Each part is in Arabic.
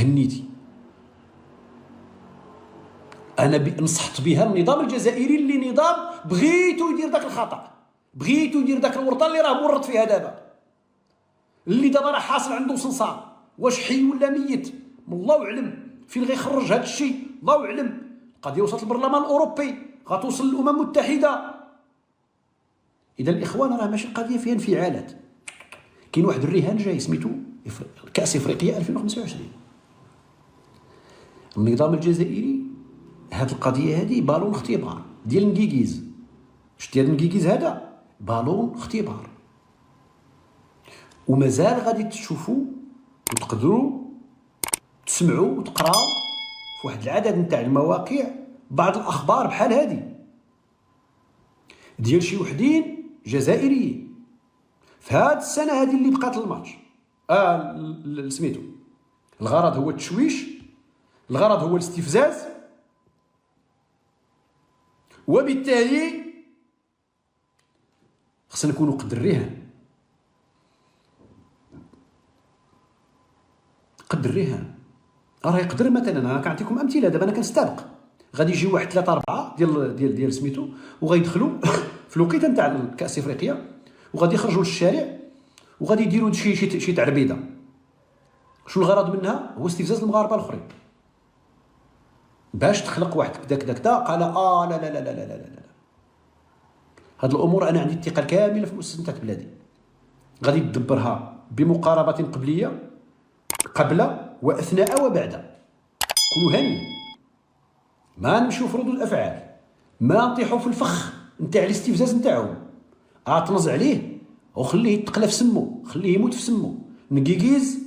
هنيتي. انا نصحت بها النظام الجزائري اللي نظام بغيتو يدير داك الخطا، بغيتو يدير داك الورطه اللي راه مورط فيها دابا، اللي دابا راه حاصل عنده صنصار، واش حي ولا ميت الله اعلم، فين غيخرج هذا الشيء الله اعلم. القضيه وصلت للبرلمان الاوروبي، غتوصل للامم المتحده. اذا الاخوان راه ماشي قضيه فيها انفعالات. كاين واحد الرهان جاي سميتو كاس افريقيا 2025. النظام الجزائري هاد القضيه هذه بالون اختبار ديال نكيكيز. شتي هاد نكيكيز هذا بالون اختبار، ومازال غادي تشوفوا وتقدروا تسمعوا وتقراوا في واحد العدد نتاع المواقع بعض الاخبار بحال هذه ديال شي وحدين جزائريين في هاد السنه هذه اللي بقات الماتش. سميتو الغرض هو التشويش، الغرض هو الاستفزاز، وبالتالي خصنا نكونوا قد الرهان. قد الرهان راه يقدر مثلا، انا كنعطيكم امثله دابا، انا كنستبق غادي يجي واحد 3 4 ديال سميتو وغيدخلوا في الوقيته نتاع كاس افريقيا، وغادي يخرجوا للشارع وغادي يديروا شي تعربيده. شنو الغرض منها؟ هو استفزاز المغاربه الاخرين، باش تخلق واحد كدا قال لا لا لا لا لا لا لا. هاد الامور انا عندي الثقه الكامله في المؤسسه نتاع بلادي، غادي تدبرها بمقاربه قبليه قبل واثناء وبعد. كونوا هاني، ما نمشيو في ردود الافعال، ما نطيحوا في الفخ نتاع الاستفزاز نتاعهم. اطنز عليه وخليه يتقلى في سمو، خليه يموت في سمو. نكيكيز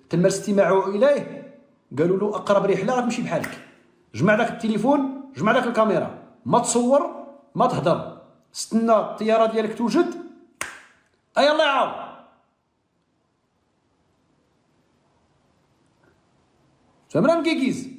تم الاستماع اليه، قالوا له اقرب رحله غتمشي بحالك، جمع داك التليفون، جمع داك الكاميرا، ما تصور ما تهضر، استنى الطياره ديالك توجد، يلا يعاود. فهمنا نكيكيز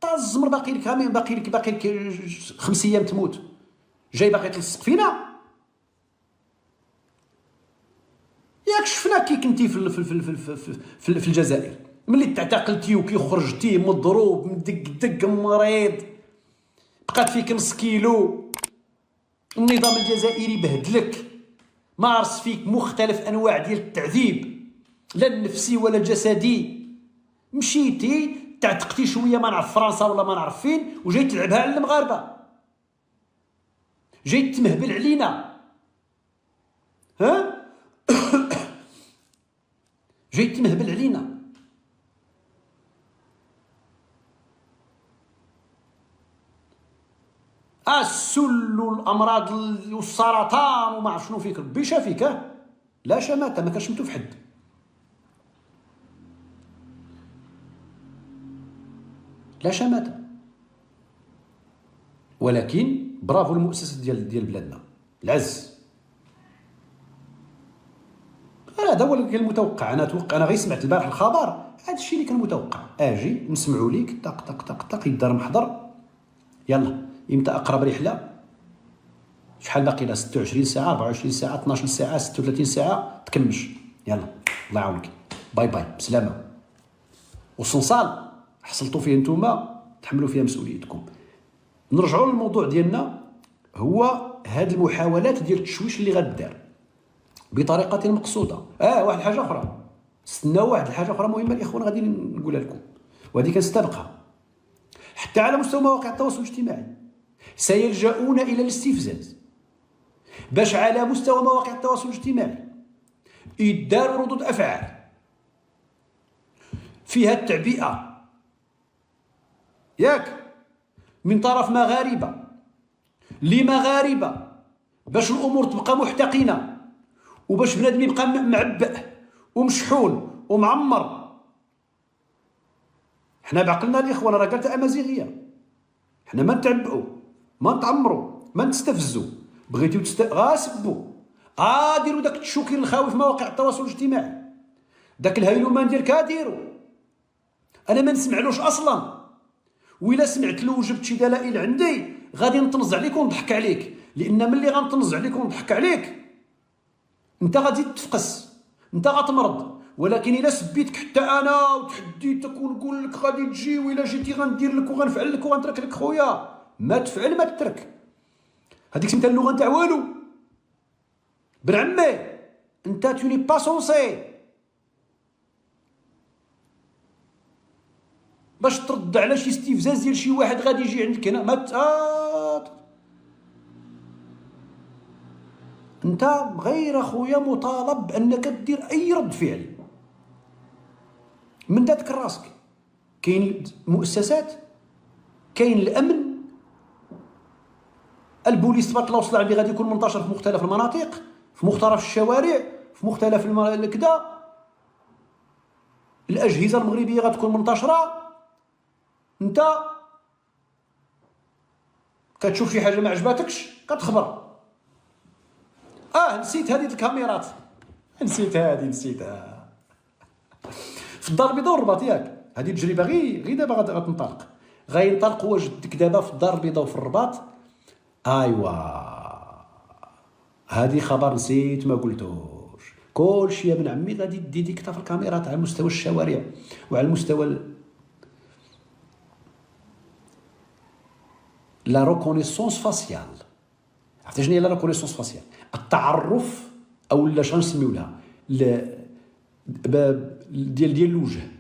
طاز الزمر باقي لك 5 ايام تموت، جاي باقي تلصق فينا. ياك شفنا كي كنتي في الجزائر، ملي تعتقلتي وكي خرجتي مضروب مدق مريض، بقات فيك نص كيلو، النظام الجزائري بهدلك، مارس فيك مختلف انواع ديال التعذيب، لا النفسي ولا الجسدي. مشيتي تعتقتي شويه ما نعرف فرنسا ولا ما نعرف فين، وجاي تلعبها على المغاربه، جاي تمهبل علينا، ها جاي تمهبل علينا. السل والامراض والسرطان وما عرف شنو فيك، ربي شافيك. لا شماته، ما كنشمتو في حد. لا شماته، ولكن برافو المؤسسه ديال بلادنا العز. هذا هو اللي كان المتوقع. انا غير سمعت البارح الخبر، هذا الشيء اللي كان متوقع. اجي نسمعوا ليك طق طق طق طق، يدار محضر، يلا امتى اقرب رحله، شحال باقي لها، 26 ساعه 24 ساعه 12 ساعه 36 ساعه تكمش، يلا الله يعاونك، باي باي بسلامه. والصنصال حصلتوا فيه نتوما تحملوا فيها مسؤوليتكم. نرجعوا للموضوع ديالنا، هو هاد المحاولات ديال التشويش اللي غدار بطريقه مقصوده. واحد الحاجه اخرى، استناو واحد الحاجه اخرى مهمه الاخوان غادي نقولها لكم، وهذه كنستبقها. حتى على مستوى مواقع التواصل الاجتماعي سيلجؤون الى الاستفزاز، باش على مستوى مواقع التواصل الاجتماعي يداروا ردود افعال فيها التعبئه، ياك من طرف مغاربه لمغاربه، باش الامور تبقى محتقنه، وباش بنادم يبقى معبأ ومشحون ومعمر. حنا بعقلنا الاخوان راه قالتها امازيغيه، حنا ما نتعبئوا ما نتعمروا ما نستفزوا، بغيتو غاسبوا، ديروا داك التشوكير الخاوي في مواقع التواصل الاجتماعي، داك الهيلومان ديالك ديروا، انا ما نسمعلوش اصلا، وإلا سمعت له وجبت شي دلائل عندي غادي نطنز عليك ونضحك عليك، لان ملي غنطنز عليك ونضحك عليك انت غادي تفقس، انت غتمرض، ولكن الا سبيتك حتى انا وتحديتك ونقول لك غادي تجي والا جيتي غندير لك وغنفعل لك وغنترك لك خويا، ما تفعل ما تترك. هذيك سميتها اللغه نتاع والو. بن عمي انت توني با سونسي باش ترد على شي استفزاز ديال شي واحد غادي يجي عندك هنا. ما انت غير اخويا مطالب بانك دير اي رد فعل من ذاتك راسك. كاين المؤسسات، كاين الامن، البوليس تبارك الله وصل عليه غادي يكون منتشر في مختلف المناطق، في مختلف الشوارع، في مختلف كذا. الاجهزه المغربيه غتكون منتشره. انت كتشوف شي حاجه ما عجباتكش كتخبر. نسيت هذه الكاميرات، نسيتها في الدار البيضاء والرباط ياك. هذه التجربه غير دابا غتنطلق، غينطلقوا واجدك دابا في الدار البيضاء وفي الرباط. ايوا هذه خبر نسيت ما قلتوش. كلشي يا ابن عمي غادي ديديكتا في الكاميرات على مستوى الشوارع وعلى مستوى لا ريكونيسونس فاسيال. عرفتي شنو هي لا ريكونيسونس فاسيال؟ التعرف او لا شنو نسميو لها ديال الوجه.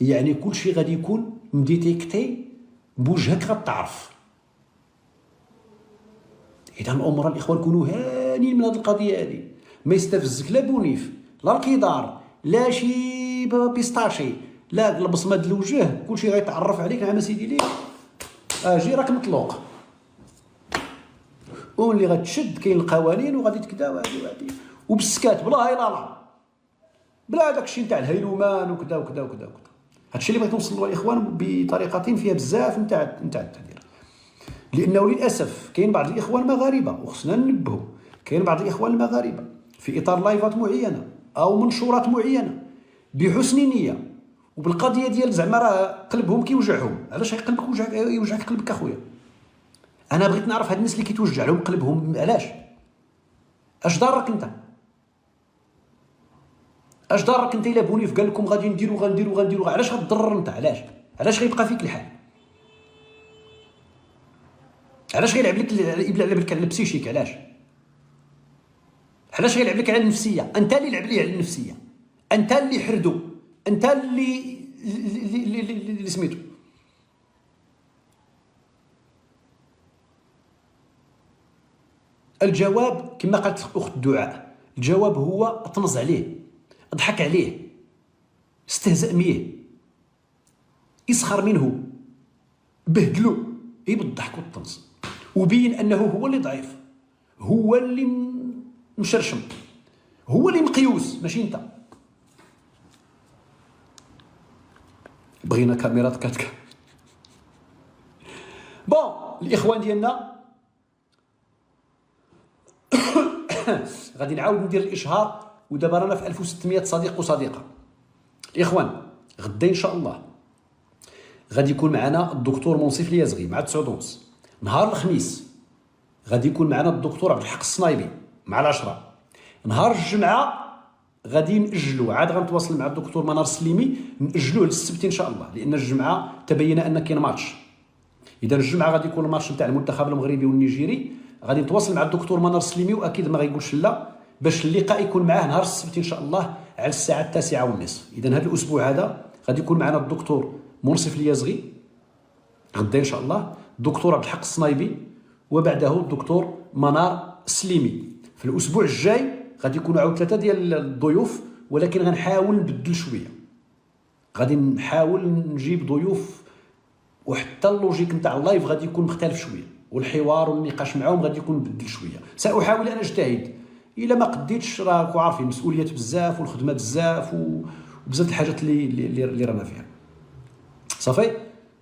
يعني كلشي غادي يكون مديتيكتي بوجهك غتعرف. اذا الامور الاخوان كونوا هانيين من هذه القضيه هذه. ما يستفزك لا بونيف لا الكيدار لا شي بيستاشي لا البصمه ديال الوجه. كلشي غيتعرف عليك. نعم سيدي ليك اجي راك مطلوق. واللي غتشد كاين القوانين وغادي تكدا وهادي وبالسكات بلا هاي لا بلا داكشي نتاع الهيلومان وكذا وكذا وكذا وكذا. هادشي اللي بغيت نوصلوا الاخوان بطريقه فيها بزاف نتاع التعبير. لانه للاسف كاين بعض الاخوان المغاربه وخصنا ننبهوا، كاين بعض الاخوان المغاربه في اطار لايفات معينه او منشورات معينه بحسن نيه وبالقضيه ديال زعما راه قلبهم كيوجعهم. علاش قلبك يوجعك قلبك اخويا؟ انا بغيت نعرف هاد الناس اللي كيتوجع لهم قلبهم علاش؟ اش ضرك انت؟ اش ضرك انت الا بونيف قال لكم غادي نديروا علاش غتضرر انت؟ علاش غيبقى فيك الحال؟ علاش غيلعب لك على البسيشيك؟ علاش غيلعب لك على النفسيه؟ انت اللي لعب ليه على النفسيه، انت اللي حردو، انت اللي سميتو. الجواب كما قالت اخت دعاء، الجواب هو اطنز عليه، اضحك عليه، استهزأ بيه، يسخر منه، بهدلو، بالضحك والطنز، وبين انه هو اللي ضعيف، هو اللي مشرشم، هو اللي مقيوس ماشي انت. بغينا كاميرات كاتكا. بون الاخوان ديالنا غادي نعاود ندير الاشهار. ودابا رانا في 1600 صديق وصديقه. الاخوان غدا ان شاء الله غادي يكون معنا الدكتور منصف اليازغي مع 9 ونص. نهار الخميس غادي يكون معنا الدكتور عبد الحق الصنايبي مع 10. نهار الجمعه غادي نأجلوا، عاد غنتواصل مع الدكتور منار السليمي نأجلوه للسبت ان شاء الله، لان الجمعه تبين ان كاين ماتش. اذا الجمعه غادي يكون الماتش نتاع المنتخب المغربي والنيجيري. غادي نتواصل مع الدكتور منار السليمي واكيد ما غايقولش لا باش اللقاء يكون معاه نهار السبت ان شاء الله على الساعه 9:30. اذا هذا الاسبوع هذا غادي يكون معنا الدكتور منصف اليازغي غدا ان شاء الله، الدكتور عبد الحق الصنايبي، وبعده الدكتور منار السليمي. في الاسبوع الجاي غادي يكونوا عاود 3 ديال الضيوف، ولكن غنحاول نبدل شويه. غادي نحاول نجيب ضيوف وحتى اللوجيك نتاع اللايف غادي يكون مختلف شويه، والحوار والنقاش معهم غادي يكون مبدل شويه. ساحاول ان اجتهد، الا ما قديتش راكم عارفين مسؤوليات بزاف والخدمه بزاف وبزاف الحاجات اللي رانا فيها. صافي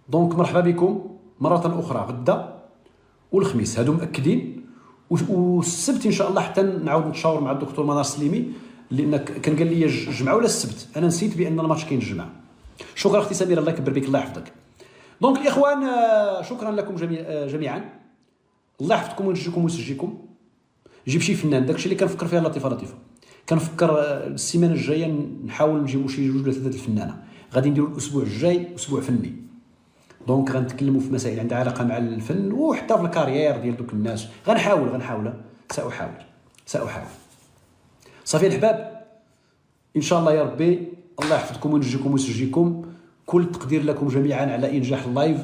دونك مرحبا بكم مره اخرى غدا والخميس هادو مأكدين، والسبت ان شاء الله حتى نعاود نتشاور مع الدكتور منار السليمي، لان كان قال لي الجمعه ولا السبت، انا نسيت بان الماتش كاين الجمعه. شكرا اختي سميره، الله يكبر بك، الله يحفظك. دونك الاخوان شكرا لكم جميعا، الله يحفظكم وينجيكم ويسجيكم. جيب شي فنان، داكشي اللي كنفكر فيها لطيفه. كنفكر السيمانه الجايه نحاول نجيبوا شي 2 ولا 3 الفنانه. غادي نديروا الاسبوع الجاي اسبوع فني، دونك غنتكلموا في مسائل عندها علاقه مع الفن وحتى في الكارير ديال دوك الناس. غنحاول ساحاول. صافي الحباب، ان شاء الله يا ربي الله يحفظكم وينجيكم ويسجيكم. كل التقدير لكم جميعا على انجاح اللايف.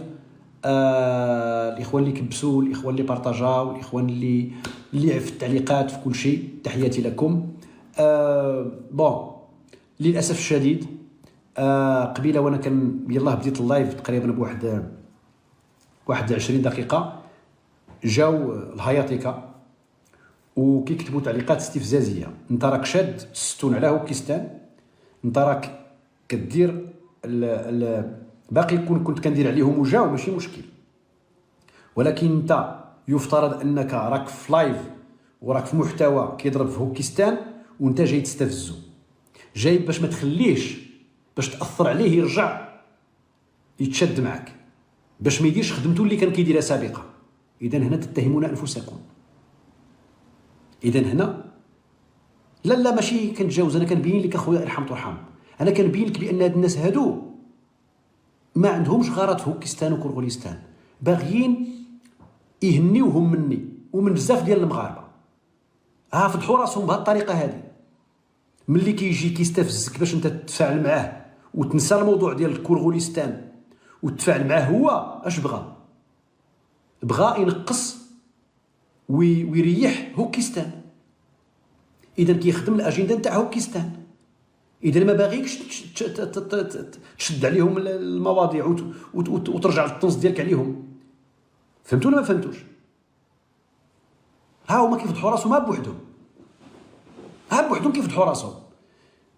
الاخوان اللي كبسوا، الاخوان اللي بارطاجاو، الاخوان اللي في التعليقات، في كل شيء، تحياتي لكم. بون للاسف الشديد قبيله وانا يلاه بديت اللايف تقريبا بواحد 20 دقيقه جاو الهياطيكا وكيكتبوا تعليقات استفزازيه. انت راك شاد الستون على هوكيستان، انت راك كدير باقي كنت كندير عليهم وجاو ماشي مشكل، ولكن انت يفترض انك راك في لايف وراك في محتوى كيضرب في هوكيستان وانت جاي تستفزو، جاي باش ما تخليهش باش تاثر عليه يرجع يتشد معك، باش ما يديرش خدمته اللي كان كيديرها سابقا. اذا هنا تتهمون انفسكم. اذا هنا لا ماشي كنتجاوز، انا كنبين لك اخويا ارحم ترحم. انا كنبين لك بان هاد الناس هادو ما عندهمش غرض في هوكيستان وكرغوليستان، باغيين يهنيوهم مني ومن بزاف ديال المغاربه. فضحوا راسهم بهذه الطريقه هذه. ملي كيجي كيستفزك باش انت تتفاعل معاه وتنسى الموضوع ديال الكرغوليستان وتتفاعل معاه، هو اش بغى ينقص ويريح هوكيستان. اذا كيخدم الاجنده نتاع هوكيستان. اذا ما باغيكش تشد عليهم المواضيع وترجع للطنز ديالك عليهم. فهمتوا ولا ما فهمتوش؟ هما كيفضحوا راسهم بوحدهم، بوحدهم كيفضحوا راسهم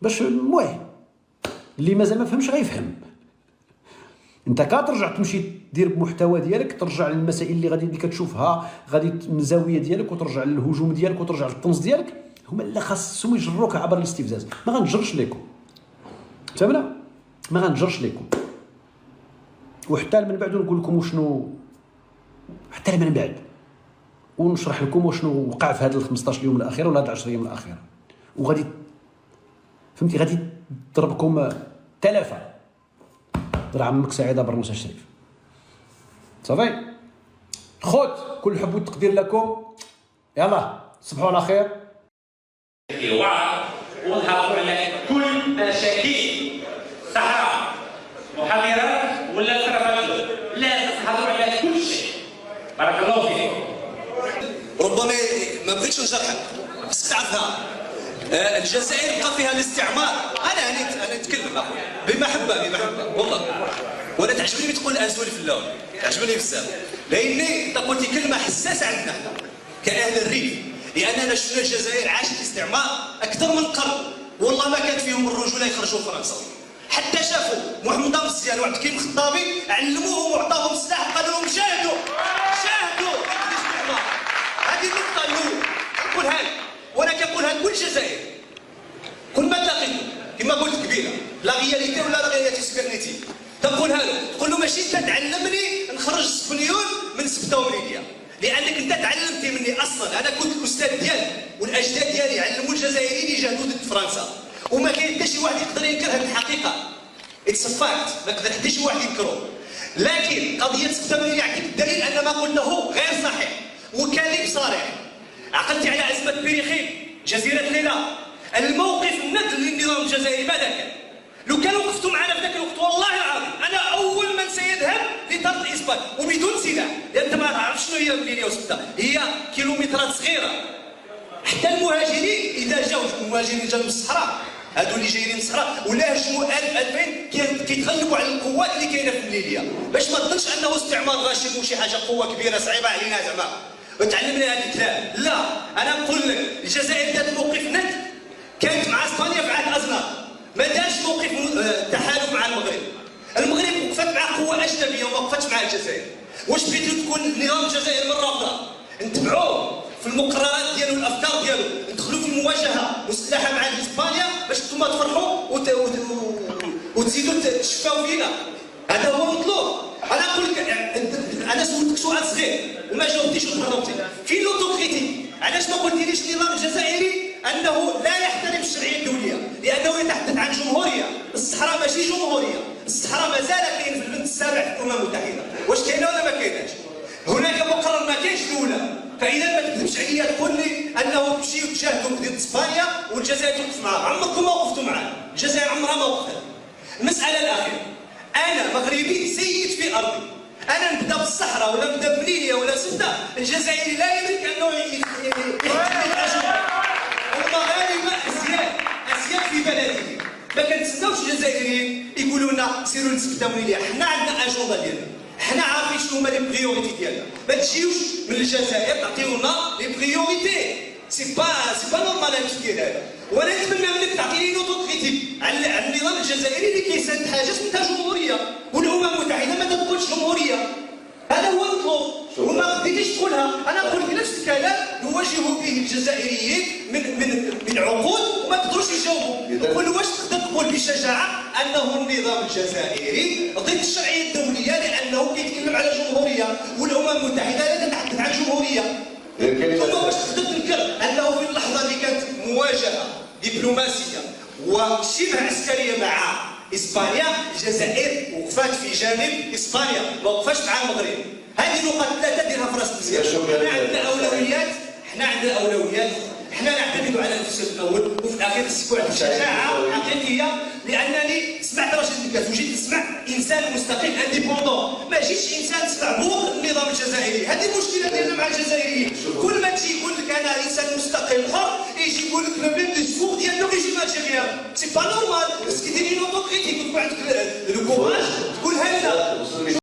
باش المهم اللي مازال ما فهمش غيفهم. انت كترجع تمشي دير بمحتوى ديالك، ترجع للمسائل اللي غادي كتشوفها غادي من الزاويه ديالك، وترجع للهجوم ديالك وترجع للطنز ديالك. هما اللي خاصهم يجروك عبر الاستفزاز. ما غنجرش لكم، فهمنا؟ ما غنجرش لكم. وحتى من بعد نقول لكم وشنو، حتى من بعد ونشرح لكم وشنو وقع في هذا ال 15 يوم الاخيره ولا هاد 10 ايام الاخيره، وغادي فهمتي غادي تضربكم تلافه. ضرب عمك سعيده برنوس الشريف. صافي خوت، كل الحب والتقدير لكم. يلا تصبحوا على خير. الوعي ونحافظوا على كل مشاكل صحراء محاضرات ولا ترفضوا، لازم نحافظوا على كل شيء. بارك الله فيكم. ربما ما بغيتش نجرحك بس تعرفها، الجزائر بقى فيها الاستعمار. انا نتكلم اخويا بمحبه والله، وانا تعجبني تقول اسولف اللون، تعجبني بزاف، لاني انت قلتي كلمه حساسه عندنا احنا كاهل الريف، لاننا شفنا الجزائر عاشت الاستعمار اكثر من قرن، والله ما كان فيهم الرجوله يخرجوا فرنسا، حتى شافوا محمد مزيان وعبد الكريم الخطابي علموهم وعطاهم السلاح وقالوا لهم جاهدوا الاستعمار. هذه النقطه الاولى نقولها لك، وانا كنقولها لكل جزائر. كل ما تلاقيتو كما قلت قبيله لا غياليتي ولا لا غياليتي سبرنيتي، تقولها له تقول له ماشي انت تعلمني نخرج سبنيون من سبته ومليديا، لانك انت تعلمتي مني اصلا. انا كنت الاستاذ ديالي والاجداد ديالي علموا الجزائريين يجاهدوا ضد فرنسا، وما كاين حتى شي واحد يقدر ينكر هذه الحقيقه. اتس فاكت، ما يقدر حتى شي واحد ينكره. لكن قضيه سبته ومليديا يعطيك الدليل ان ما قلته غير صحيح وكاذب صريح. عقلتي على ازمه بريخيم، جزيره ليلى، الموقف الندل للنظام الجزائري ماذا كان؟ لو كانوا وقفتوا معنا في ذاك الوقت والله العظيم انا اول من سيذهب لطرد اسبانيا وبدون سلاح، لان انت ما تعرفش شنو هي مليليا وسبته، هي كيلومترات صغيره. حتى المهاجرين اذا جاوا المهاجرين جاوا من الصحراء، هادو اللي جايين من الصحراء ولا هجموا 1000 2000 كيتغلبوا على القوات اللي كاينه في مليليا، باش ما تظنش انه استعمار غاشم وشي حاجه قوه كبيره صعيبه علينا زعما وتعلمنا هذا الكلام. لا، انا نقول لك الجزائر دارت موقف ند، كانت مع اسبانيا في عهد ازنار، ما دارش موقف تحالف مع المغرب. المغرب وقفت مع قوه اجنبيه وما وقفتش مع الجزائر. واش بغيتوا تكون نظام الجزائر مره اخرى نتبعوه في المقررات ديالو والافكار ديالو، ندخلوا في المواجهه مسلحه مع اسبانيا باش نتوما تفرحوا وتزيدوا تشفاو فينا؟ هذا هو المطلوب. انا نقول لك، انا سولتك سؤال صغير وما جاوبتيش وتهربتي. فين لوتوكريتي؟ علاش ما قلتيليش النظام الجزائري انه لا يحترم الشرعيه الدوليه، لانه يتحدث عن جمهوريه. الصحراء ماشي جمهوريه، الصحراء مازال كاين في البند السابع في الامم المتحده. واش كاينه ولا ما كايناش؟ هناك مقرر ما كاينش دوله. فاذا ما تكذبش عليا تقول لي انه تمشيو تشاهدوا ضد اسبانيا والجزائر توقف معاه، عمركم ما وقفتوا معاه، الجزائر عمرها ما وقفت. المساله الاخيره، انا مغربي سيد في ارضي، انا نبدا بالصحراء ولا نبدا بليبيا ولا سده، الجزائري لا يملك انه يحتل الاجواء. المغاربه اسياد في بلدهم، ما كنتسناوش الجزائريين يقولوا لنا سيروا لسبته وليليا. حنا عندنا اجنده ديالنا، حنا عارفين شنو هما لي بريوريتي ديالنا. ما تجيوش من الجزائر تعطيونا لي بريوريتي، سي با نورمال التفكير هذا. وانا نتمنى منك تعطيني نوتو كريتيك على النظام الجزائري اللي كيساند حاجه سميتها جمهوريه، والامم المتحده ما تقولش جمهوريه. هذا هو المطلوب وما قدرتيش تقولها. انا نقول لك نفس الكلام نواجه به الجزائريين من عقود وما قدروش يجاوبوا. نقول واش تقدر تقول بشجاعه انه النظام الجزائري ضد الشرعيه الدوليه لانه كيتكلم على جمهوريه، والامم المتحده لا تتحدث عن جمهوريه. ثم واش تقدر تنكر انه في اللحظه اللي كانت مواجهه دبلوماسيه وشبه عسكريه مع اسبانيا، الجزائر وقفات في جانب اسبانيا، ما وقفاش مع المغرب. هذه نقاط ثلاثه ديرها في راس مزيان. حنا عندنا اولويات، حنا نعتمد على انفسنا الاول، وفي الاخير خصك واحد الشجاعه حقيقيه. لانني سمعت رشيد الكاس وجيت نسمع انسان مستقل انديبوندون، ما جيتش انسان تسمع بوق النظام الجزائري. هذه المشكله ديالنا مع الجزائريين، كل ما تجي يقول لك انا انسان مستقل حر يجي يقول لك لو ميم ديسكور ديال لو ريجيم الجيريان. سي با نورمال، خصك ديري نوتو كريتيك وتكون عندك لو كوراج تقولها لنا.